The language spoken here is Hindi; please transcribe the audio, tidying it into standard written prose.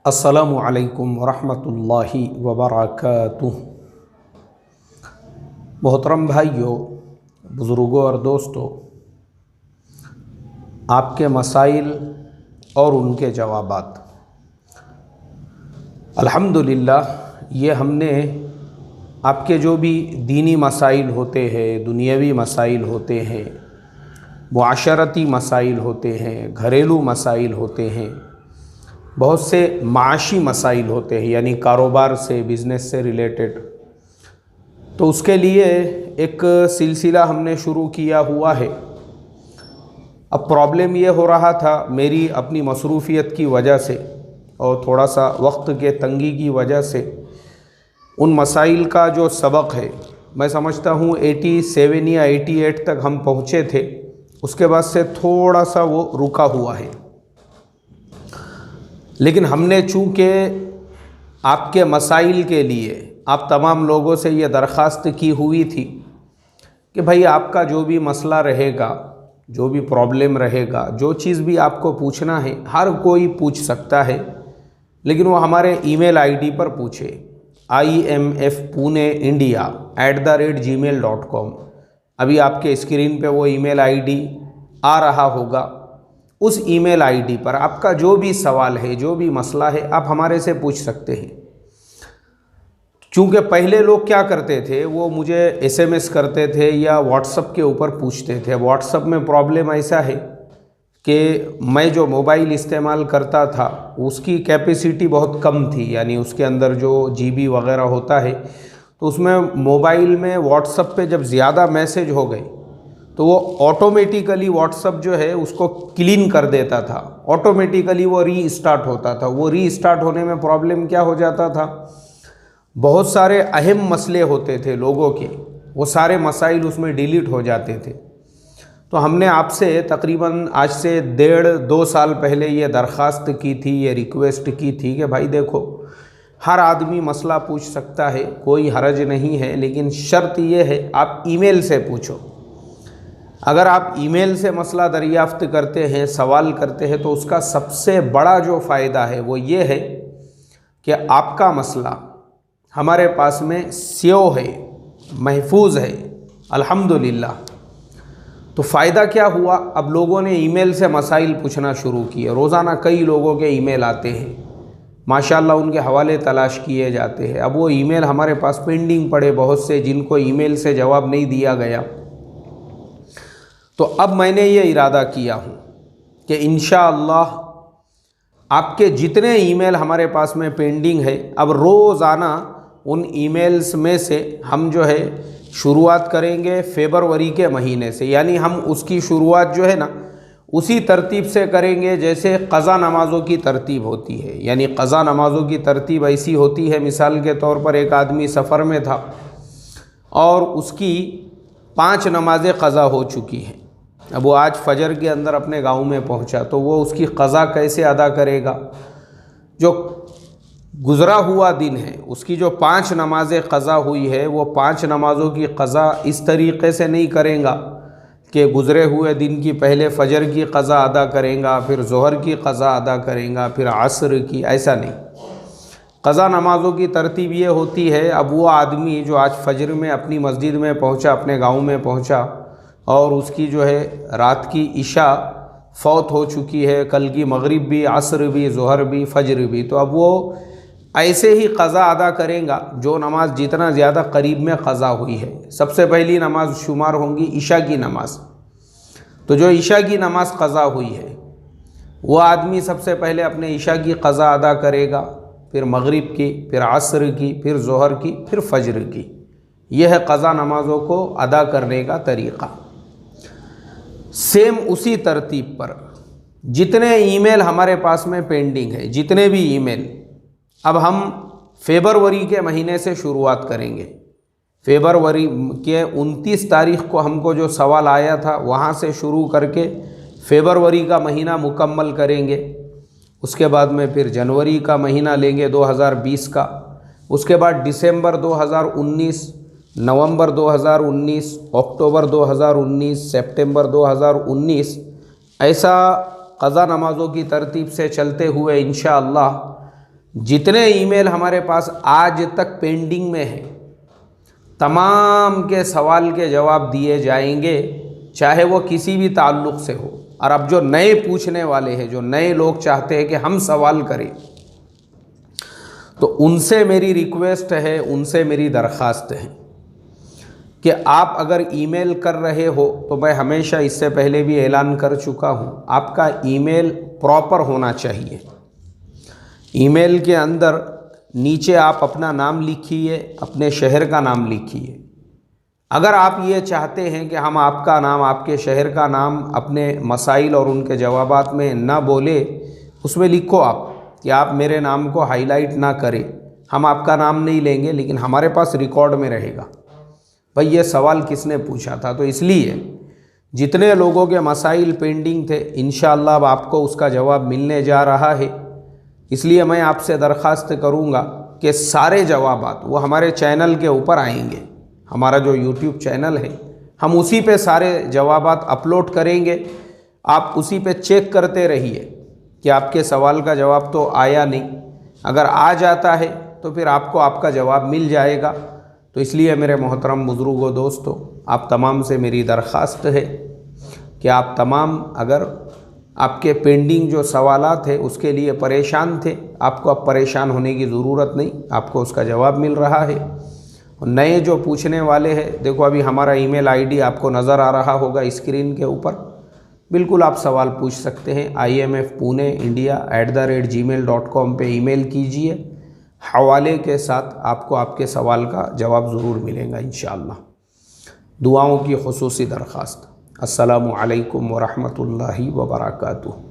अस्सलामु अलैकुम वरहमतुल्लाहि वबरकातुह। मोहतरम भाइयों, बुज़ुर्गों और दोस्तों, आपके मसाइल और उनके जवाबात। अल्हम्दुलिल्लाह, ये हमने आपके जो भी दीनी मसाइल होते हैं, दुनियावी मसाइल होते हैं, मुआशरती मसाइल होते हैं, घरेलू मसाइल होते हैं, बहुत से माशी मसाइल होते हैं, यानी कारोबार से, बिज़नेस से रिलेटेड। तो उसके लिए एक सिलसिला हमने शुरू किया हुआ है। अब प्रॉब्लम ये हो रहा था, मेरी अपनी मसरूफ़ियत की वजह से और थोड़ा सा वक्त के तंगी की वजह से उन मसाइल का जो सबक है, मैं समझता हूँ 87 या 88 तक हम पहुँचे थे। उसके बाद से थोड़ा सा वो रुका हुआ है। लेकिन हमने चूँकि आपके मसाइल के लिए आप तमाम लोगों से ये दरख्वास्त की हुई थी कि भाई आपका जो भी मसला रहेगा, जो भी प्रॉब्लम रहेगा, जो चीज़ भी आपको पूछना है, हर कोई पूछ सकता है, लेकिन वो हमारे ईमेल आईडी पर पूछे, imfpuneindia@gmail.com। अभी आपके स्क्रीन पे वो ईमेल आईडी आ रहा होगा। उस ईमेल आईडी पर आपका जो भी सवाल है, जो भी मसला है, आप हमारे से पूछ सकते हैं। क्योंकि पहले लोग क्या करते थे, वो मुझे SMS करते थे या व्हाट्सएप के ऊपर पूछते थे। व्हाट्सएप में प्रॉब्लम ऐसा है कि मैं जो मोबाइल इस्तेमाल करता था उसकी कैपेसिटी बहुत कम थी, यानी उसके अंदर जो GB वगैरह होता है, तो उसमें मोबाइल में व्हाट्सएप पे जब ज़्यादा मैसेज हो गए तो वो ऑटोमेटिकली व्हाट्सएप जो है उसको क्लीन कर देता था, ऑटोमेटिकली वो रीस्टार्ट होता था। वो रीस्टार्ट होने में प्रॉब्लम क्या हो जाता था, बहुत सारे अहम मसले होते थे लोगों के, वो सारे मसाइल उसमें डिलीट हो जाते थे। तो हमने आपसे तकरीबन आज से 1.5-2 साल पहले ये दरख्वास्त की थी, ये रिक्वेस्ट की थी कि भाई देखो, हर आदमी मसला पूछ सकता है, कोई हरज नहीं है, लेकिन शर्त ये है आप ईमेल से पूछो। अगर आप ईमेल से मसला दरियाफ्त करते हैं, सवाल करते हैं, तो उसका सबसे बड़ा जो फ़ायदा है वो ये है कि आपका मसला हमारे पास में सेव है, महफूज है, अल्हम्दुलिल्लाह। तो फ़ायदा क्या हुआ, अब लोगों ने ईमेल से मसाइल पूछना शुरू किए। रोज़ाना कई लोगों के ईमेल आते हैं, माशाल्लाह उनके हवाले तलाश किए जाते हैं। अब वो ईमेल हमारे पास पेंडिंग पड़े, बहुत से जिनको ईमेल से जवाब नहीं दिया गया। तो अब मैंने ये इरादा किया हूँ कि इंशाअल्लाह आपके जितने ईमेल हमारे पास में पेंडिंग है, अब रोज़ाना उन ईमेल्स में से हम जो है शुरुआत करेंगे फरवरी के महीने से। यानी हम उसकी शुरुआत जो है ना, उसी तरतीब से करेंगे जैसे क़ज़ा नमाज़ों की तरतीब होती है। यानी क़ज़ा नमाज़ों की तरतीब ऐसी होती है, मिसाल के तौर पर एक आदमी सफ़र में था और उसकी 5 नमाज़ें क़ज़ा हो चुकी हैं। अब वो आज फजर के अंदर अपने गांव में पहुंचा, तो वो उसकी क़ज़ा कैसे अदा करेगा। जो गुज़रा हुआ दिन है, उसकी जो 5 नमाज़ें क़ज़ा हुई है, वो 5 नमाज़ों की क़ज़ा इस तरीक़े से नहीं करेगा कि गुज़रे हुए दिन की पहले फ़जर की क़ज़ा अदा करेगा, फिर ज़ोहर की क़ज़ा अदा करेगा, फिर असर की, ऐसा नहीं। क़ज़ा नमाज़ों की तरतीब ये होती है, अब वो आदमी जो आज फजर में अपनी मस्जिद में पहुँचा, अपने गाँव में पहुँचा, और उसकी जो है रात की इशा फौत हो चुकी है, कल की मगरिब भी, असर भी, ज़ोहर भी, फजर भी। तो अब वो ऐसे ही क़ज़ा अदा करेगा जो नमाज जितना ज़्यादा करीब में क़ज़ा हुई है। सबसे पहली नमाज शुमार होंगी इशा की नमाज। तो जो इशा की नमाज क़ज़ा हुई है, वो आदमी सबसे पहले अपने इशा की क़ज़ा अदा करेगा, फिर मगरिब की, फिर असर की, फिर ज़ोहर की, फिर फजर की। यह है क़ज़ा नमाज़ों को अदा करने का तरीक़ा। सेम उसी तरतीब पर जितने ईमेल हमारे पास में पेंडिंग है, जितने भी ईमेल, अब हम फरवरी के महीने से शुरुआत करेंगे। फरवरी के 29 तारीख़ को हमको जो सवाल आया था, वहाँ से शुरू करके फरवरी का महीना मुकम्मल करेंगे। उसके बाद में फिर जनवरी का महीना लेंगे 2020 का। उसके बाद दिसंबर 2019, नवंबर 2019, अक्टूबर 2019, सितंबर 2019, ऐसा क़ज़ा नमाज़ों की तरतीब से चलते हुए इंशाअल्लाह जितने ईमेल हमारे पास आज तक पेंडिंग में हैं, तमाम के सवाल के जवाब दिए जाएंगे, चाहे वो किसी भी ताल्लुक़ से हो। और अब जो नए पूछने वाले हैं, जो नए लोग चाहते हैं कि हम सवाल करें, तो उनसे मेरी रिक्वेस्ट है, उनसे मेरी दरख्वास्त है कि आप अगर ईमेल कर रहे हो, तो मैं हमेशा इससे पहले भी ऐलान कर चुका हूँ, आपका ईमेल प्रॉपर होना चाहिए। ईमेल के अंदर नीचे आप अपना नाम लिखिए, अपने शहर का नाम लिखिए। अगर आप ये चाहते हैं कि हम आपका नाम, आपके शहर का नाम अपने मसाइल और उनके जवाबात में ना बोले, उसमें लिखो आप कि आप मेरे नाम को हाईलाइट ना करें, हम आपका नाम नहीं लेंगे, लेकिन हमारे पास रिकॉर्ड में रहेगा भाई ये सवाल किसने पूछा था। तो इसलिए जितने लोगों के मसाइल पेंडिंग थे, इंशाअल्लाह अब आपको उसका जवाब मिलने जा रहा है। इसलिए मैं आपसे दरख्वास्त करूँगा कि सारे जवाबात वो हमारे चैनल के ऊपर आएंगे। हमारा जो YouTube चैनल है, हम उसी पे सारे जवाबात अपलोड करेंगे। आप उसी पे चेक करते रहिए कि आपके सवाल का जवाब तो आया नहीं। अगर आ जाता है तो फिर आपको आपका जवाब मिल जाएगा। तो इसलिए मेरे मोहतरम बुज़ुर्गों, दोस्तों, आप तमाम से मेरी दरख्वास्त है कि आप तमाम अगर आपके पेंडिंग जो सवालात है उसके लिए परेशान थे, आपको अब परेशान होने की ज़रूरत नहीं, आपको उसका जवाब मिल रहा है। और नए जो पूछने वाले हैं, देखो अभी हमारा ईमेल आईडी आपको नज़र आ रहा होगा स्क्रीन के ऊपर, बिल्कुल आप सवाल पूछ सकते हैं। imfpune.india@gmail.com पे ईमेल कीजिए, हवाले के साथ आपको आपके सवाल का जवाब ज़रूर मिलेगा इंशाअल्लाह। दुआओं की खुसूसी दरख्वास्त। अस्सलामु अलैकुम व रहमतुल्लाहि व बरकातुहू।